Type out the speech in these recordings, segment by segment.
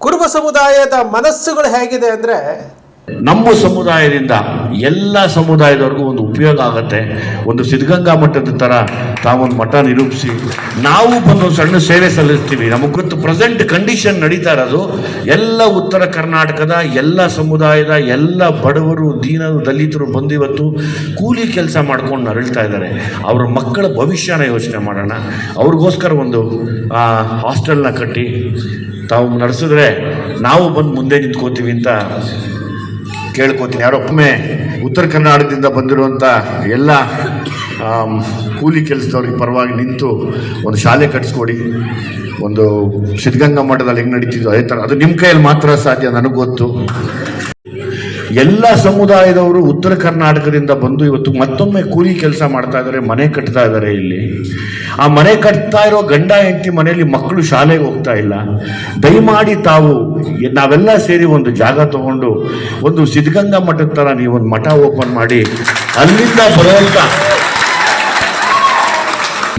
ಕುರುಬ ಸಮುದಾಯದ ಮನಸ್ಸುಗಳು ಹೇಗಿದೆ ಅಂದರೆ, ನಮ್ಮ ಸಮುದಾಯದಿಂದ ಎಲ್ಲ ಸಮುದಾಯದವ್ರಿಗೂ ಒಂದು ಉಪಯೋಗ ಆಗುತ್ತೆ. ಒಂದು ಸಿದ್ಧಗಂಗಾ ಮಠದ ಥರ ತಾವೊಂದು ಮಠ ನಿರೂಪಿಸಿ ನಾವು ಬಂದು ಸಣ್ಣ ಸೇವೆ ಸಲ್ಲಿಸ್ತೀವಿ. ನಮಗೆ ಗೊತ್ತು ಪ್ರೆಸೆಂಟ್ ಕಂಡೀಷನ್ ನಡೀತಾ ಇರೋದು ಎಲ್ಲ ಉತ್ತರ ಕರ್ನಾಟಕದ ಎಲ್ಲ ಸಮುದಾಯದ ಎಲ್ಲ ಬಡವರು, ದೀನರು, ದಲಿತರು ಬಂದು ಇವತ್ತು ಕೂಲಿ ಕೆಲಸ ಮಾಡ್ಕೊಂಡು ನರಳ್ತಾ ಇದ್ದಾರೆ. ಅವ್ರ ಮಕ್ಕಳ ಭವಿಷ್ಯನ ಯೋಚನೆ ಮಾಡೋಣ. ಅವ್ರಿಗೋಸ್ಕರ ಒಂದು ಹಾಸ್ಟೆಲ್ನ ಕಟ್ಟಿ ತಾವು ನಡೆಸಿದ್ರೆ ನಾವು ಬಂದು ಮುಂದೆ ನಿಂತ್ಕೋತೀವಿ ಅಂತ ಕೇಳ್ಕೊತೀನಿ. ಯಾರೊಮ್ಮೆ ಉತ್ತರ ಕರ್ನಾಟಕದಿಂದ ಬಂದಿರುವಂಥ ಎಲ್ಲ ಕೂಲಿ ಕೆಲಸದವ್ರಿಗೆ ಪರವಾಗಿ ನಿಂತು ಒಂದು ಶಾಲೆ ಕಟ್ಟಿಸ್ಕೊಡಿ. ಒಂದು ಸಿದ್ಧಗಂಗಾ ಮಠದಲ್ಲಿ ಹೆಂಗೆ ನಡೀತಿದ್ದು ಅದೇ ಥರ ಅದು ನಿಮ್ಮ ಕೈಯಲ್ಲಿ ಮಾತ್ರ ಸಾಧ್ಯ. ನನಗೆ ಗೊತ್ತು ಎಲ್ಲ ಸಮುದಾಯದವರು ಉತ್ತರ ಕರ್ನಾಟಕದಿಂದ ಬಂದು ಇವತ್ತು ಮತ್ತೊಮ್ಮೆ ಕೂಲಿ ಕೆಲಸ ಮಾಡ್ತಾ ಇದ್ದಾರೆ, ಮನೆ ಕಟ್ತಾ ಇದ್ದಾರೆ. ಇಲ್ಲಿ ಆ ಮನೆ ಕಟ್ತಾ ಇರೋ ಗಂಡ ಹೆಂಡತಿ ಮನೆಯಲ್ಲಿ ಮಕ್ಕಳು ಶಾಲೆಗೆ ಹೋಗ್ತಾ ಇಲ್ಲ. ದಯಮಾಡಿ ನಾವೆಲ್ಲ ಸೇರಿ ಒಂದು ಜಾಗ ತಗೊಂಡು ಒಂದು ಸಿದ್ಧಗಂಗಾ ಮಠದ ಥರ ನೀವೊಂದು ಮಠ ಓಪನ್ ಮಾಡಿ ಅಲ್ಲಿಂದ ಬರುವಂಥ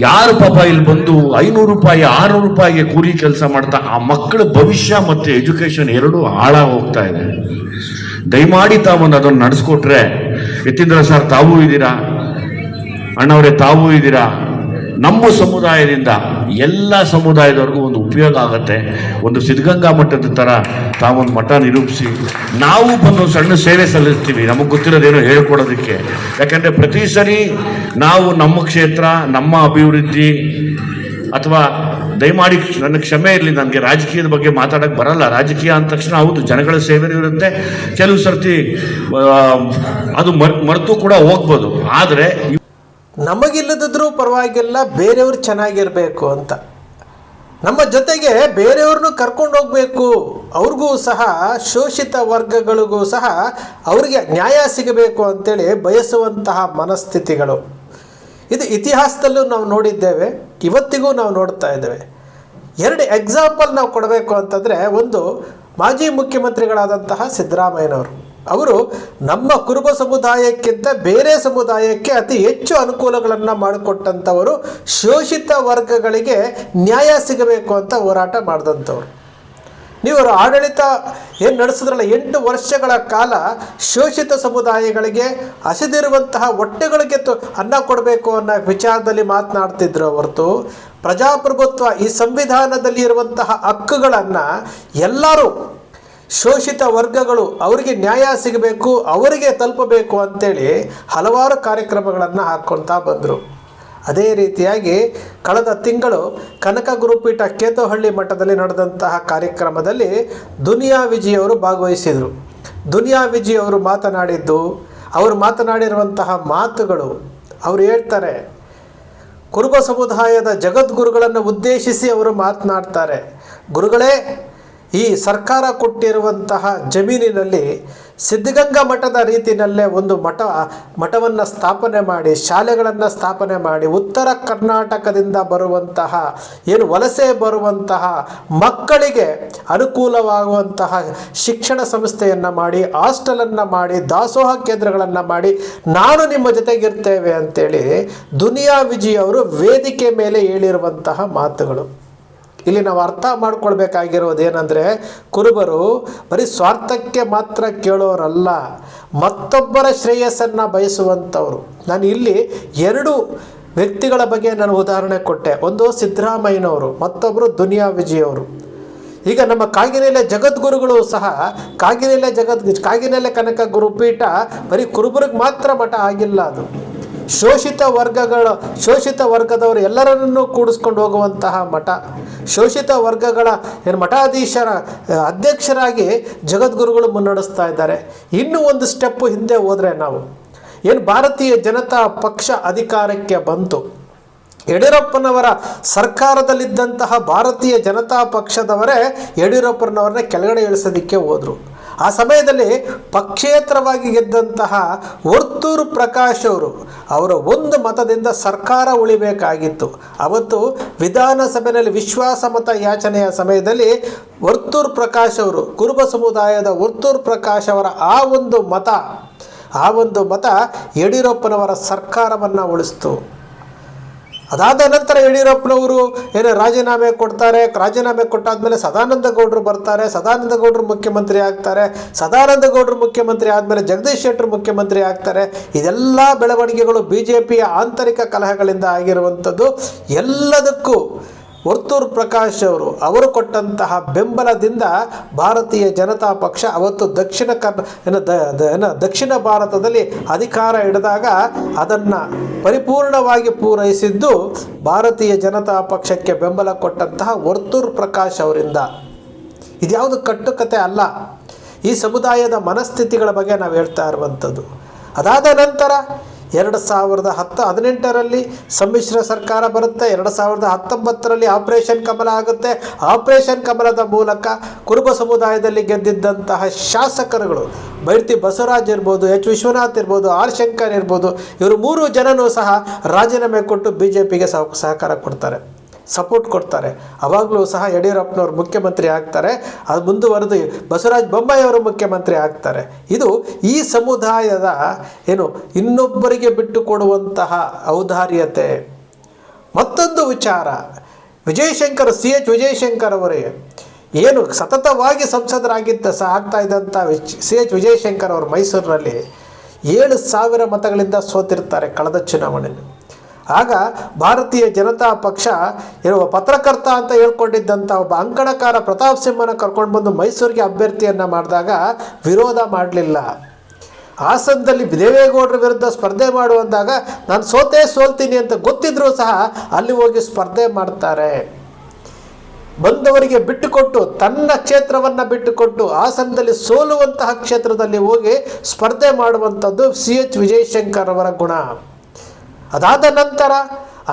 ಯಾರು ಪಾಪ ಇಲ್ಲಿ ಬಂದು 500 ರೂಪಾಯಿ 600 ರೂಪಾಯಿಗೆ ಕೂಲಿ ಕೆಲಸ ಮಾಡ್ತಾ ಆ ಮಕ್ಕಳ ಭವಿಷ್ಯ ಮತ್ತು ಎಜುಕೇಷನ್ ಎರಡೂ ಹಾಳಾಗಿ ಹೋಗ್ತಾ ಇದೆ. ದಯಮಾಡಿ ತಾವೊಂದು ಅದನ್ನು ನಡೆಸ್ಕೊಟ್ರೆ, ಯತೀಂದ್ರ ಸರ್ ತಾವೂ ಇದ್ದೀರಾ, ಅಣ್ಣವರೇ ತಾವೂ ಇದ್ದೀರಾ, ನಮ್ಮ ಸಮುದಾಯದಿಂದ ಎಲ್ಲ ಸಮುದಾಯದವ್ರಿಗೂ ಒಂದು ಉಪಯೋಗ ಆಗುತ್ತೆ. ಒಂದು ಸಿದ್ಧಗಂಗಾ ಮಠದ ಥರ ತಾವೊಂದು ಮಠ ನಿರೂಪಿಸಿ ನಾವು ಬಂದು ಸಣ್ಣ ಸೇವೆ ಸಲ್ಲಿಸ್ತೀವಿ. ನಮಗೆ ಗೊತ್ತಿರೋದೇನೋ ಹೇಳ್ಕೊಡೋದಕ್ಕೆ. ಯಾಕಂದರೆ ಪ್ರತಿ ಸರಿ ನಾವು ನಮ್ಮ ಕ್ಷೇತ್ರ, ನಮ್ಮ ಅಭಿವೃದ್ಧಿ ಅಥವಾ ದಯಮಾಡಿ ನನಗೆ ಕ್ಷಮೆ ಇರಲಿ, ನನಗೆ ರಾಜಕೀಯದ ಬಗ್ಗೆ ಮಾತಾಡೋಕ್ಕೆ ಬರಲ್ಲ. ರಾಜಕೀಯ ಅಂದ ತಕ್ಷಣ ಹೌದು ಜನಗಳ ಸೇವೆ ಇರುತ್ತೆ, ಕೆಲವು ಸರ್ತಿ ಅದು ಮರೆತು ಕೂಡ ಹೋಗ್ಬೋದು. ಆದರೆ ನಮಗಿಲ್ಲದಿದ್ರೂ ಪರವಾಗಿಲ್ಲ, ಬೇರೆಯವರು ಚೆನ್ನಾಗಿರಬೇಕು ಅಂತ, ನಮ್ಮ ಜೊತೆಗೆ ಬೇರೆಯವ್ರನ್ನೂ ಕರ್ಕೊಂಡು ಹೋಗಬೇಕು, ಅವ್ರಿಗೂ ಸಹ ಶೋಷಿತ ವರ್ಗಗಳಿಗೂ ಸಹ ಅವ್ರಿಗೆ ನ್ಯಾಯ ಸಿಗಬೇಕು ಅಂತೇಳಿ ಬಯಸುವಂತಹ ಮನಸ್ಥಿತಿಗಳು ಇದು ಇತಿಹಾಸದಲ್ಲೂ ನಾವು ನೋಡಿದ್ದೇವೆ, ಇವತ್ತಿಗೂ ನಾವು ನೋಡ್ತಾ ಇದ್ದೇವೆ. 2 ಎಕ್ಸಾಂಪಲ್ ನಾವು ಕೊಡಬೇಕು ಅಂತಂದರೆ, ಒಂದು ಮಾಜಿ ಮುಖ್ಯಮಂತ್ರಿಗಳಾದಂತಹ ಸಿದ್ದರಾಮಯ್ಯನವರು. ಅವರು ನಮ್ಮ ಕುರುಬ ಸಮುದಾಯಕ್ಕಿಂತ ಬೇರೆ ಸಮುದಾಯಕ್ಕೆ ಅತಿ ಹೆಚ್ಚು ಅನುಕೂಲಗಳನ್ನು ಮಾಡಿಕೊಟ್ಟಂಥವರು, ಶೋಷಿತ ವರ್ಗಗಳಿಗೆ ನ್ಯಾಯ ಸಿಗಬೇಕು ಅಂತ ಹೋರಾಟ ಮಾಡಿದಂಥವ್ರು. ನೀವು ಅವರ ಆಡಳಿತ ಏನು ನಡೆಸಿದ್ರಲ್ಲ, 8 ವರ್ಷಗಳ ಕಾಲ ಶೋಷಿತ ಸಮುದಾಯಗಳಿಗೆ ಹಸಿದಿರುವಂತಹ ಹೊಟ್ಟೆಗಳಿಗೆ ಅನ್ನ ಕೊಡಬೇಕು ಅನ್ನೋ ವಿಚಾರದಲ್ಲಿ ಮಾತನಾಡ್ತಿದ್ರು ಹೊರತು, ಪ್ರಜಾಪ್ರಭುತ್ವ ಈ ಸಂವಿಧಾನದಲ್ಲಿ ಇರುವಂತಹ ಹಕ್ಕುಗಳನ್ನು ಎಲ್ಲರೂ ಶೋಷಿತ ವರ್ಗಗಳು ಅವರಿಗೆ ನ್ಯಾಯ ಸಿಗಬೇಕು, ಅವರಿಗೆ ತಲುಪಬೇಕು ಅಂತೇಳಿ ಹಲವಾರು ಕಾರ್ಯಕ್ರಮಗಳನ್ನು ಹಾಕ್ಕೊಳ್ತಾ ಬಂದರು. ಅದೇ ರೀತಿಯಾಗಿ ಕಳೆದ ತಿಂಗಳು ಕನಕ ಗುರುಪೀಠ ಕೇತುಹಳ್ಳಿ ಮಠದಲ್ಲಿ ನಡೆದಂತಹ ಕಾರ್ಯಕ್ರಮದಲ್ಲಿ ದುನಿಯಾ ವಿಜಯ್ ಅವರು ಭಾಗವಹಿಸಿದರು. ದುನಿಯಾ ವಿಜಯ್ ಅವರು ಅವರು ಮಾತನಾಡಿರುವಂತಹ ಮಾತುಗಳು, ಅವರು ಹೇಳ್ತಾರೆ, ಕುರುಬ ಸಮುದಾಯದ ಜಗದ್ಗುರುಗಳನ್ನು ಉದ್ದೇಶಿಸಿ ಅವರು ಮಾತನಾಡ್ತಾರೆ. ಗುರುಗಳೇ, ಈ ಸರ್ಕಾರ ಕೊಟ್ಟಿರುವಂತಹ ಜಮೀನಿನಲ್ಲಿ ಸಿದ್ಧಗಂಗಾ ಮಠದ ರೀತಿಯಲ್ಲೇ ಒಂದು ಮಠವನ್ನು ಸ್ಥಾಪನೆ ಮಾಡಿ, ಶಾಲೆಗಳನ್ನು ಸ್ಥಾಪನೆ ಮಾಡಿ, ಉತ್ತರ ಕರ್ನಾಟಕದಿಂದ ಬರುವಂತಹ ಏನು ವಲಸೆ ಬರುವಂತಹ ಮಕ್ಕಳಿಗೆ ಅನುಕೂಲವಾಗುವಂತಹ ಶಿಕ್ಷಣ ಸಂಸ್ಥೆಯನ್ನು ಮಾಡಿ, ಹಾಸ್ಟೆಲನ್ನು ಮಾಡಿ, ದಾಸೋಹ ಕೇಂದ್ರಗಳನ್ನು ಮಾಡಿ, ನಾನು ನಿಮ್ಮ ಜೊತೆಗಿರ್ತೇವೆ ಅಂತೇಳಿ ದುನಿಯಾ ವಿಜಯ್ ಅವರು ವೇದಿಕೆ ಮೇಲೆ ಹೇಳಿರುವಂತಹ ಮಾತುಗಳು. ಇಲ್ಲಿ ನಾವು ಅರ್ಥ ಮಾಡ್ಕೊಳ್ಬೇಕಾಗಿರೋದು ಏನಂದರೆ, ಕುರುಬರು ಬರೀ ಸ್ವಾರ್ಥಕ್ಕೆ ಮಾತ್ರ ಕೇಳೋರಲ್ಲ, ಮತ್ತೊಬ್ಬರ ಶ್ರೇಯಸ್ಸನ್ನು ಬಯಸುವಂಥವ್ರು. ನಾನು ಇಲ್ಲಿ 2 ವ್ಯಕ್ತಿಗಳ ಬಗ್ಗೆ ನಾನು ಉದಾಹರಣೆ ಕೊಟ್ಟೆ. ಒಂದು ಸಿದ್ದರಾಮಯ್ಯನವರು, ಮತ್ತೊಬ್ಬರು ದುನಿಯಾ ವಿಜಯ್ ಅವರು. ಈಗ ನಮ್ಮ ಕಾಗಿನೆಲೆ ಜಗದ್ಗುರುಗಳು ಸಹ ಕಾಗಿನೆಲೆ ಕನಕ ಗುರುಪೀಠ ಬರೀ ಕುರುಬರಿಗೆ ಮಾತ್ರ ಮಠ ಆಗಿಲ್ಲ. ಅದು ಶೋಷಿತ ವರ್ಗದವರು ಎಲ್ಲರನ್ನೂ ಕೂಡಿಸ್ಕೊಂಡು ಹೋಗುವಂತಹ ಮಠ. ಶೋಷಿತ ವರ್ಗಗಳ ಮಠಾಧೀಶರ ಅಧ್ಯಕ್ಷರಾಗಿ ಜಗದ್ಗುರುಗಳು ಮುನ್ನಡೆಸ್ತಾ ಇದ್ದಾರೆ. ಇನ್ನೂ ಒಂದು ಸ್ಟೆಪ್ಪು ಹಿಂದೆ ಹೋದರೆ, ನಾವು ಭಾರತೀಯ ಜನತಾ ಪಕ್ಷ ಅಧಿಕಾರಕ್ಕೆ ಬಂತು, ಯಡಿಯೂರಪ್ಪನವರ ಸರ್ಕಾರದಲ್ಲಿದ್ದಂತಹ ಭಾರತೀಯ ಜನತಾ ಪಕ್ಷದವರೇ ಯಡಿಯೂರಪ್ಪನವ್ರನ್ನ ಕೆಳಗಡೆ ಇಳಿಸೋದಕ್ಕೆ ಹೋದರು. ಆ ಸಮಯದಲ್ಲಿ ಪಕ್ಷೇತರವಾಗಿ ಗೆದ್ದಂತಹ ವರ್ತೂರು ಪ್ರಕಾಶ್ ಅವರ ಒಂದು ಮತದಿಂದ ಸರ್ಕಾರ ಉಳಿಬೇಕಾಗಿತ್ತು. ಅವತ್ತು ವಿಧಾನಸಭೆಯಲ್ಲಿ ವಿಶ್ವಾಸ ಮತ ಯಾಚನೆಯ ಸಮಯದಲ್ಲಿ ವರ್ತೂರು ಪ್ರಕಾಶ್ ಕುರುಬ ಸಮುದಾಯದ ವರ್ತೂರು ಪ್ರಕಾಶ್ ಅವರ ಆ ಒಂದು ಮತ ಯಡಿಯೂರಪ್ಪನವರ ಸರ್ಕಾರವನ್ನು ಉಳಿಸ್ತು. ಅದಾದ ನಂತರ ಯಡಿಯೂರಪ್ಪನವರು ರಾಜೀನಾಮೆ ಕೊಡ್ತಾರೆ. ರಾಜೀನಾಮೆ ಕೊಟ್ಟಾದ್ಮೇಲೆ ಸದಾನಂದ ಗೌಡರು ಬರ್ತಾರೆ. ಸದಾನಂದ ಗೌಡರು ಮುಖ್ಯಮಂತ್ರಿ ಆಗ್ತಾರೆ. ಸದಾನಂದ ಗೌಡರು ಮುಖ್ಯಮಂತ್ರಿ ಆದಮೇಲೆ ಜಗದೀಶ್ ಶೆಟ್ಟರ್ ಮುಖ್ಯಮಂತ್ರಿ ಆಗ್ತಾರೆ. ಇದೆಲ್ಲ ಬೆಳವಣಿಗೆಗಳು BJPಯ ಆಂತರಿಕ ಕಲಹಗಳಿಂದ ಆಗಿರುವಂಥದ್ದು. ಎಲ್ಲದಕ್ಕೂ ವರ್ತೂರು ಪ್ರಕಾಶ್ ಅವರು ಕೊಟ್ಟಂತಹ ಬೆಂಬಲದಿಂದ ಭಾರತೀಯ ಜನತಾ ಪಕ್ಷ ಅವತ್ತು ದಕ್ಷಿಣ ಭಾರತದಲ್ಲಿ ಅಧಿಕಾರ ಹಿಡಿದಾಗ ಅದನ್ನು ಪರಿಪೂರ್ಣವಾಗಿ ಪೂರೈಸಿದ್ದು ಭಾರತೀಯ ಜನತಾ ಪಕ್ಷಕ್ಕೆ ಬೆಂಬಲ ಕೊಟ್ಟಂತಹ ವರ್ತೂರು ಪ್ರಕಾಶ್ ಅವರಿಂದ. ಇದ್ಯಾವುದು ಕಟ್ಟುಕತೆ ಅಲ್ಲ. ಈ ಸಮುದಾಯದ ಮನಸ್ಥಿತಿಗಳ ಬಗ್ಗೆ ನಾವು ಹೇಳ್ತಾ ಇರುವಂಥದ್ದು. ಅದಾದ ನಂತರ 2018ರಲ್ಲಿ ಸಮ್ಮಿಶ್ರ ಸರ್ಕಾರ ಬರುತ್ತೆ. 2019ರಲ್ಲಿ ಆಪರೇಷನ್ ಕಮಲ ಆಗುತ್ತೆ. ಆಪರೇಷನ್ ಕಮಲದ ಮೂಲಕ ಕುರುಬ ಸಮುದಾಯದಲ್ಲಿ ಗೆದ್ದಿದ್ದಂತಹ ಶಾಸಕರುಗಳು ಬೈರ್ತಿ ಬಸವರಾಜ್ ಇರ್ಬೋದು, H. ವಿಶ್ವನಾಥ್ ಇರ್ಬೋದು, R. ಶಂಕರ್ ಇರ್ಬೋದು, ಇವರು 3 ಜನನೂ ಸಹ ರಾಜೀನಾಮೆ ಕೊಟ್ಟು BJPಗೆ ಸಹಕಾರ ಕೊಡ್ತಾರೆ, ಸಪೋರ್ಟ್ ಕೊಡ್ತಾರೆ. ಅವಾಗಲೂ ಸಹ ಯಡಿಯೂರಪ್ಪನವರು ಮುಖ್ಯಮಂತ್ರಿ ಆಗ್ತಾರೆ. ಅದು ಮುಂದುವರೆದು ಬಸವರಾಜ ಬೊಮ್ಮಾಯಿ ಅವರು ಮುಖ್ಯಮಂತ್ರಿ ಆಗ್ತಾರೆ. ಇದು ಈ ಸಮುದಾಯದ ಇನ್ನೊಬ್ಬರಿಗೆ ಬಿಟ್ಟು ಕೊಡುವಂತಹ ಔದಾರ್ಯತೆ. ಮತ್ತೊಂದು ವಿಚಾರ, ವಿಜಯಶಂಕರ್ CH ವಿಜಯಶಂಕರ್ ಅವರೇ ಸತತವಾಗಿ ಆಗ್ತಾ ಇದ್ದಂಥ CH ವಿಜಯಶಂಕರ್ ಅವರು ಮೈಸೂರಿನಲ್ಲಿ 7,000 ಮತಗಳಿಂದ ಸೋತಿರ್ತಾರೆ ಕಳೆದ ಚುನಾವಣೆಯಲ್ಲಿ. ಆಗ ಭಾರತೀಯ ಜನತಾ ಪಕ್ಷ ಪತ್ರಕರ್ತ ಅಂತ ಹೇಳ್ಕೊಂಡಿದ್ದಂಥ ಒಬ್ಬ ಅಂಕಣಕಾರ ಪ್ರತಾಪ್ ಸಿಂಹನ ಕರ್ಕೊಂಡು ಬಂದು ಮೈಸೂರಿಗೆ ಅಭ್ಯರ್ಥಿಯನ್ನು ಮಾಡಿದಾಗ ವಿರೋಧ ಮಾಡಲಿಲ್ಲ. ಹಾಸನದಲ್ಲಿ ದೇವೇಗೌಡರ ವಿರುದ್ಧ ಸ್ಪರ್ಧೆ ಮಾಡುವಂದಾಗ ನಾನು ಸೋಲ್ತೀನಿ ಅಂತ ಗೊತ್ತಿದ್ರೂ ಸಹ ಅಲ್ಲಿ ಹೋಗಿ ಸ್ಪರ್ಧೆ ಮಾಡ್ತಾರೆ. ಬಂದವರಿಗೆ ಬಿಟ್ಟುಕೊಟ್ಟು, ತನ್ನ ಕ್ಷೇತ್ರವನ್ನು ಬಿಟ್ಟುಕೊಟ್ಟು ಹಾಸನದಲ್ಲಿ ಸೋಲುವಂತಹ ಕ್ಷೇತ್ರದಲ್ಲಿ ಹೋಗಿ ಸ್ಪರ್ಧೆ ಮಾಡುವಂಥದ್ದು CH ವಿಜಯಶಂಕರ್ ಅವರ ಗುಣ. ಅದಾದ ನಂತರ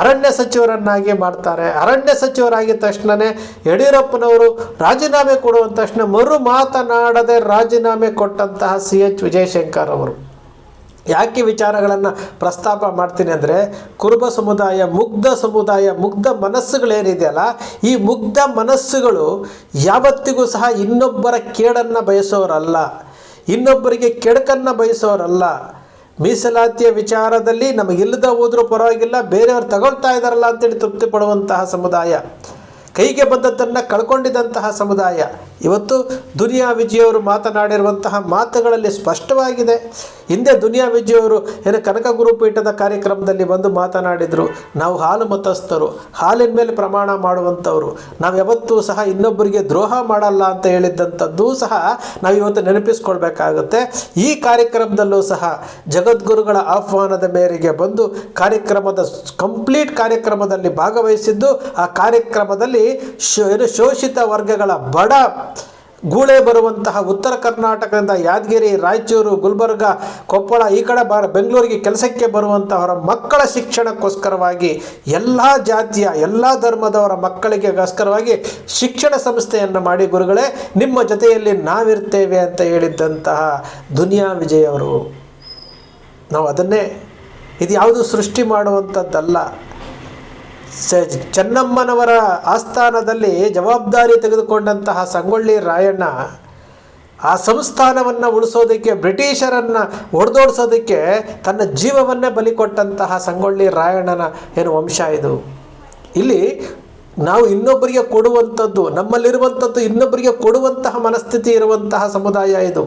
ಅರಣ್ಯ ಸಚಿವರನ್ನಾಗಿ ಮಾಡ್ತಾರೆ. ಅರಣ್ಯ ಸಚಿವರಾಗಿದ್ದ ತಕ್ಷಣವೇ ಯಡಿಯೂರಪ್ಪನವರು ರಾಜೀನಾಮೆ ಕೊಡುವಂಥ ತಕ್ಷಣ ಮಾತನಾಡದೆ ರಾಜೀನಾಮೆ ಕೊಟ್ಟಂತಹ CH ವಿಜಯಶಂಕರ್ ಅವರು. ಯಾಕೆ ವಿಚಾರಗಳನ್ನು ಪ್ರಸ್ತಾಪ ಮಾಡ್ತೀನಿ ಅಂದರೆ, ಕುರುಬ ಸಮುದಾಯ ಮುಗ್ಧ ಮನಸ್ಸುಗಳೇನಿದೆಯಲ್ಲ, ಈ ಮುಗ್ಧ ಮನಸ್ಸುಗಳು ಯಾವತ್ತಿಗೂ ಸಹ ಇನ್ನೊಬ್ಬರ ಕೇಡನ್ನು ಬಯಸೋರಲ್ಲ, ಇನ್ನೊಬ್ಬರಿಗೆ ಕೆಡಕನ್ನು ಬಯಸೋರಲ್ಲ. ಮೀಸಲಾತಿಯ ವಿಚಾರದಲ್ಲಿ ನಮಗಿಲ್ಲದ ಹೋದರೂ ಪರವಾಗಿಲ್ಲ, ಬೇರೆಯವರು ತಗೊಳ್ತಾ ಇದ್ದಾರಲ್ಲ ಅಂತೇಳಿ ತೃಪ್ತಿ ಪಡುವಂತಹ ಸಮುದಾಯ, ಕೈಗೆ ಬಂದದ್ದನ್ನು ಕಳ್ಕೊಂಡಿದ್ದಂತಹ ಸಮುದಾಯ. ಇವತ್ತು ದುನಿಯಾ ವಿಜಯವರು ಮಾತನಾಡಿರುವಂತಹ ಮಾತುಗಳಲ್ಲಿ ಸ್ಪಷ್ಟವಾಗಿದೆ. ಹಿಂದೆ ದುನಿಯಾ ವಿಜಯವರು ಕನಕ ಗುರುಪೀಠದ ಕಾರ್ಯಕ್ರಮದಲ್ಲಿ ಬಂದು ಮಾತನಾಡಿದರು, ನಾವು ಹಾಲು ಮತಸ್ಥರು, ಹಾಲಿನ ಮೇಲೆ ಪ್ರಮಾಣ ಮಾಡುವಂಥವ್ರು, ನಾವು ಯಾವತ್ತೂ ಸಹ ಇನ್ನೊಬ್ಬರಿಗೆ ದ್ರೋಹ ಮಾಡಲ್ಲ ಅಂತ ಹೇಳಿದ್ದಂಥದ್ದು ಸಹ ನಾವು ಇವತ್ತು ನೆನಪಿಸ್ಕೊಳ್ಬೇಕಾಗುತ್ತೆ. ಈ ಕಾರ್ಯಕ್ರಮದಲ್ಲೂ ಸಹ ಜಗದ್ಗುರುಗಳ ಆಹ್ವಾನದ ಮೇರೆಗೆ ಬಂದು ಕಂಪ್ಲೀಟ್ ಕಾರ್ಯಕ್ರಮದಲ್ಲಿ ಭಾಗವಹಿಸಿದ್ದು, ಆ ಕಾರ್ಯಕ್ರಮದಲ್ಲಿ ಶೋಷಿತ ವರ್ಗಗಳ ಬಡ ಗೂಳೆ ಬರುವಂತಹ ಉತ್ತರ ಕರ್ನಾಟಕದಿಂದ ಯಾದಗಿರಿ, ರಾಯಚೂರು, ಗುಲ್ಬರ್ಗ, ಕೊಪ್ಪಳ, ಈ ಕಡೆ ಬೆಂಗಳೂರಿಗೆ ಕೆಲಸಕ್ಕೆ ಬರುವಂತಹವರ ಮಕ್ಕಳ ಶಿಕ್ಷಣಕ್ಕೋಸ್ಕರವಾಗಿ ಎಲ್ಲ ಜಾತಿಯ ಎಲ್ಲ ಧರ್ಮದವರ ಮಕ್ಕಳಿಗೆಗೋಸ್ಕರವಾಗಿ ಶಿಕ್ಷಣ ಸಂಸ್ಥೆಯನ್ನು ಮಾಡಿ, ಗುರುಗಳೇ ನಿಮ್ಮ ಜೊತೆಯಲ್ಲಿ ನಾವಿರ್ತೇವೆ ಅಂತ ಹೇಳಿದ್ದಂತಹ ದುನಿಯಾ ವಿಜಯ್ ಅವರು. ನಾವು ಅದನ್ನೇ, ಇದು ಯಾವುದು ಸೃಷ್ಟಿ ಮಾಡುವಂಥದ್ದಲ್ಲ. ಚೆನ್ನಮ್ಮನವರ ಆಸ್ಥಾನದಲ್ಲಿ ಜವಾಬ್ದಾರಿ ತೆಗೆದುಕೊಂಡಂತಹ ಸಂಗೊಳ್ಳಿ ರಾಯಣ್ಣ ಆ ಸಂಸ್ಥಾನವನ್ನು ಉಳಿಸೋದಕ್ಕೆ, ಬ್ರಿಟಿಷರನ್ನು ಹೊಡೆದೋಡಿಸೋದಕ್ಕೆ ತನ್ನ ಜೀವವನ್ನೇ ಬಲಿ ಕೊಟ್ಟಂತಹ ಸಂಗೊಳ್ಳಿ ರಾಯಣ್ಣನ ವಂಶ ಇದು. ಇಲ್ಲಿ ನಾವು ಇನ್ನೊಬ್ಬರಿಗೆ ಕೊಡುವಂಥದ್ದು, ನಮ್ಮಲ್ಲಿರುವಂಥದ್ದು ಇನ್ನೊಬ್ಬರಿಗೆ ಕೊಡುವಂತಹ ಮನಸ್ಥಿತಿ ಇರುವಂತಹ ಸಮುದಾಯ ಇದು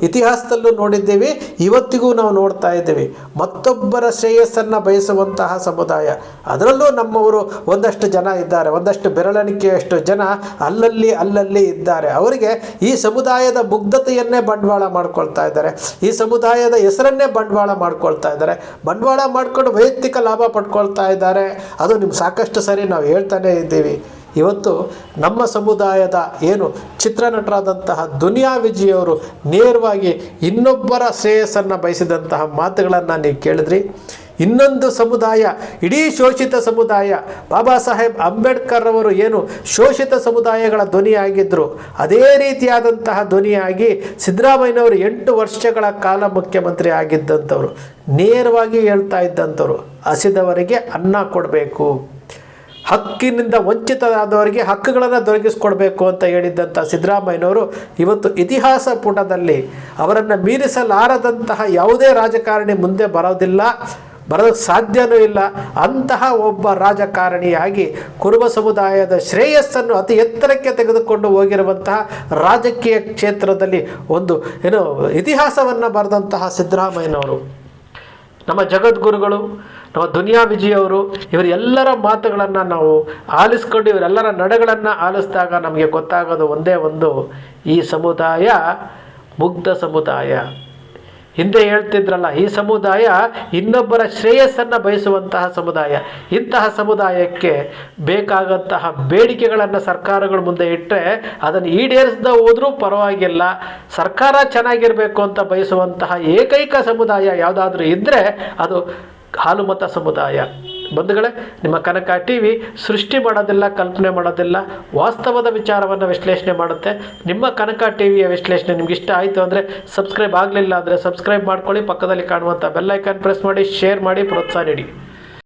ಇತಿಹಾಸದಲ್ಲೂ ನೋಡಿದ್ದೇವೆ, ಇವತ್ತಿಗೂ ನಾವು ನೋಡ್ತಾ ಇದ್ದೇವೆ. ಮತ್ತೊಬ್ಬರ ಶ್ರೇಯಸ್ಸನ್ನು ಬಯಸುವಂತಹ ಸಮುದಾಯ, ಅದರಲ್ಲೂ ನಮ್ಮವರು ಒಂದಷ್ಟು ಜನ ಇದ್ದಾರೆ, ಒಂದಷ್ಟು ಬೆರಳೆಣಿಕೆಯಷ್ಟು ಜನ ಅಲ್ಲಲ್ಲಿ ಇದ್ದಾರೆ. ಅವರಿಗೆ ಈ ಸಮುದಾಯದ ಮುಗ್ಧತೆಯನ್ನೇ ಬಂಡವಾಳ ಮಾಡ್ಕೊಳ್ತಾ ಇದ್ದಾರೆ, ಈ ಸಮುದಾಯದ ಹೆಸರನ್ನೇ ಬಂಡವಾಳ ಮಾಡ್ಕೊಳ್ತಾ ಇದ್ದಾರೆ, ಬಂಡವಾಳ ಮಾಡಿಕೊಂಡು ವೈಯಕ್ತಿಕ ಲಾಭ ಪಡ್ಕೊಳ್ತಾ ಇದ್ದಾರೆ. ಅದು ಸಾಕಷ್ಟು ಸರಿ ನಾವು ಹೇಳ್ತಾನೆ ಇದ್ದೀವಿ. ಇವತ್ತು ನಮ್ಮ ಸಮುದಾಯದ ಚಿತ್ರನಟರಾದಂತಹ ದುನಿಯಾ ವಿಜಯ್ ಅವರು ನೇರವಾಗಿ ಇನ್ನೊಬ್ಬರ ಶ್ರೇಯಸ್ಸನ್ನು ಬಯಸಿದಂತಹ ಮಾತುಗಳನ್ನು ನೀವು ಕೇಳಿದ್ರಿ. ಇನ್ನೊಂದು ಸಮುದಾಯ, ಇಡೀ ಶೋಷಿತ ಸಮುದಾಯ, ಬಾಬಾ ಸಾಹೇಬ್ ಅಂಬೇಡ್ಕರ್ ಅವರು ಶೋಷಿತ ಸಮುದಾಯಗಳ ಧ್ವನಿಯಾಗಿದ್ದರು, ಅದೇ ರೀತಿಯಾದಂತಹ ಧ್ವನಿಯಾಗಿ ಸಿದ್ದರಾಮಯ್ಯನವರು 8 ವರ್ಷಗಳ ಕಾಲ ಮುಖ್ಯಮಂತ್ರಿ ಆಗಿದ್ದಂಥವ್ರು, ನೇರವಾಗಿ ಹೇಳ್ತಾ ಇದ್ದಂಥವ್ರು, ಹಸಿದವರಿಗೆ ಅನ್ನ ಕೊಡಬೇಕು, ಹಕ್ಕಿನಿಂದ ವಂಚಿತರಾದವರಿಗೆ ಹಕ್ಕುಗಳನ್ನು ದೊರಕಿಸ್ಕೊಡ್ಬೇಕು ಅಂತ ಹೇಳಿದ್ದಂಥ ಸಿದ್ದರಾಮಯ್ಯನವರು ಇವತ್ತು ಇತಿಹಾಸ ಪುಟದಲ್ಲಿ ಅವರನ್ನು ಮೀರಿಸಲಾರದಂತಹ ಯಾವುದೇ ರಾಜಕಾರಣಿ ಮುಂದೆ ಬರೋದಿಲ್ಲ. ಬರೋದಕ್ಕೆ ಸಾಧ್ಯವೂ ಇಲ್ಲ. ಅಂತಹ ಒಬ್ಬ ರಾಜಕಾರಣಿಯಾಗಿ ಕುರುಬ ಸಮುದಾಯದ ಶ್ರೇಯಸ್ಸನ್ನು ಅತಿ ಎತ್ತರಕ್ಕೆ ತೆಗೆದುಕೊಂಡು ಹೋಗಿರುವಂತಹ ರಾಜಕೀಯ ಕ್ಷೇತ್ರದಲ್ಲಿ ಒಂದು ಇತಿಹಾಸವನ್ನು ಬರೆದಂತಹ ಸಿದ್ದರಾಮಯ್ಯನವರು, ನಮ್ಮ ಜಗದ್ಗುರುಗಳು, ನಮ್ಮ ದುನಿಯಾ ವಿಜಯವರು, ಇವರೆಲ್ಲರ ಮಾತುಗಳನ್ನು ನಾವು ಆಲಿಸ್ಕೊಂಡು ಇವರೆಲ್ಲರ ನಡೆಗಳನ್ನು ಆಲಿಸಿದಾಗ ನಮಗೆ ಗೊತ್ತಾಗೋದು ಒಂದೇ ಒಂದು, ಈ ಸಮುದಾಯ ಮುಗ್ಧ ಸಮುದಾಯ. ಹಿಂದೆ ಹೇಳ್ತಿದ್ರಲ್ಲ, ಈ ಸಮುದಾಯ ಇನ್ನೊಬ್ಬರ ಶ್ರೇಯಸ್ಸನ್ನು ಬಯಸುವಂತಹ ಸಮುದಾಯ. ಇಂತಹ ಸಮುದಾಯಕ್ಕೆ ಬೇಕಾದಂತಹ ಬೇಡಿಕೆಗಳನ್ನು ಸರ್ಕಾರಗಳ ಮುಂದೆ ಇಟ್ಟರೆ ಅದನ್ನು ಈಡೇರಿಸದ ಹೋದರೂ ಪರವಾಗಿಲ್ಲ, ಸರ್ಕಾರ ಚೆನ್ನಾಗಿರಬೇಕು ಅಂತ ಬಯಸುವಂತಹ ಏಕೈಕ ಸಮುದಾಯ ಯಾವುದಾದ್ರೂ ಇದ್ದರೆ ಅದು ಹಾಲುಮತ ಸಮುದಾಯ. ಬಂಧುಗಳೇ, ನಿಮ್ಮ ಕನಕ ಟಿವಿ ಸೃಷ್ಟಿ ಮಾಡೋದಿಲ್ಲ, ಕಲ್ಪನೆ ಮಾಡೋದಿಲ್ಲ, ವಾಸ್ತವದ ವಿಚಾರವನ್ನು ವಿಶ್ಲೇಷಣೆ ಮಾಡುತ್ತೆ. ನಿಮ್ಮ ಕನಕ ಟಿವಿಯ ವಿಶ್ಲೇಷಣೆ ನಿಮ್ಗೆ ಇಷ್ಟ ಆಯಿತು ಅಂದರೆ ಸಬ್ಸ್ಕ್ರೈಬ್ ಆಗಲಿಲ್ಲ ಅಂದರೆ ಸಬ್ಸ್ಕ್ರೈಬ್ ಮಾಡ್ಕೊಳ್ಳಿ, ಪಕ್ಕದಲ್ಲಿ ಕಾಣುವಂಥ ಬೆಲ್ ಐಕಾನ್ ಪ್ರೆಸ್ ಮಾಡಿ, ಶೇರ್ ಮಾಡಿ, ಪ್ರೋತ್ಸಾಹ ನೀಡಿ.